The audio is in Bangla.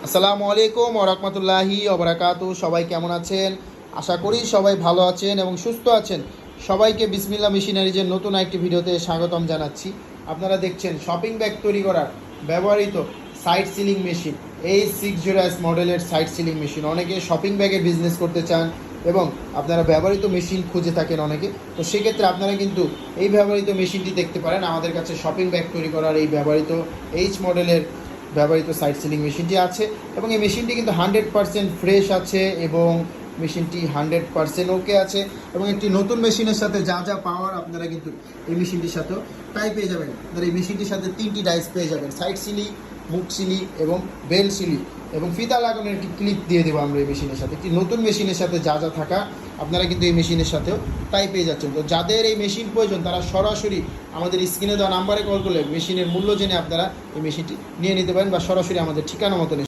আসসালামু আলাইকুম ওয়া রাহমাতুল্লাহি ওয়া বারাকাতুহু। সবাই কেমন আছেন? আশা করি সবাই ভালো আছেন এবং সুস্থ আছেন। সবাইকে বিসমিল্লাহ মেশিনারিজের নতুন একটি ভিডিওতে স্বাগতম জানাচ্ছি। আপনারা দেখছেন শপিং ব্যাগ তৈরি করার ব্যবহৃত সাইড সিলিং মেশিন, H60S মডেলের সাইড সিলিং মেশিন। অনেকে শপিং ব্যাগের বিজনেস করতে চান এবং আপনারা ব্যবহৃত মেশিন খুঁজে থাকেন অনেকে, তো সেক্ষেত্রে আপনারা কিন্তু এই ব্যবহৃত মেশিনটি দেখতে পারেন। আমাদের কাছে শপিং ব্যাগ তৈরি করার এই ব্যবহৃত মডেলের ব্যবহৃত সাইড সিলিং মেশিনটি আছে এবং এই মেশিনটি কিন্তু 100% ফ্রেশ আছে এবং মেশিনটি 100% ওকে আছে এবং একটি নতুন মেশিনের সাথে যা যা পাওয়ার আপনারা কিন্তু এই মেশিনটির সাথেও তাই পেয়ে যাবেন। আপনারা এই মেশিনটির সাথে 3টি ডাইস পেয়ে যাবেন, সাইড সিলি, মুখ সিলি এবং বেল সিলি, এবং ফিতা লাগানোর একটি ক্লিপ দিয়ে দেবো আমরা এই মেশিনের সাথে। একটি নতুন মেশিনের সাথে যা যা থাকা আপনারা কিন্তু এই মেশিনের সাথেও তাই পেয়ে যাচ্ছেন। তো যাদের এই মেশিন প্রয়োজন তারা সরাসরি আমাদের স্ক্রিনে দেওয়া নাম্বারে কল করলে মেশিনের মূল্য জেনে আপনারা এই মেশিনটি নিয়ে নিতে পারেন বা সরাসরি আমাদের ঠিকানা মতন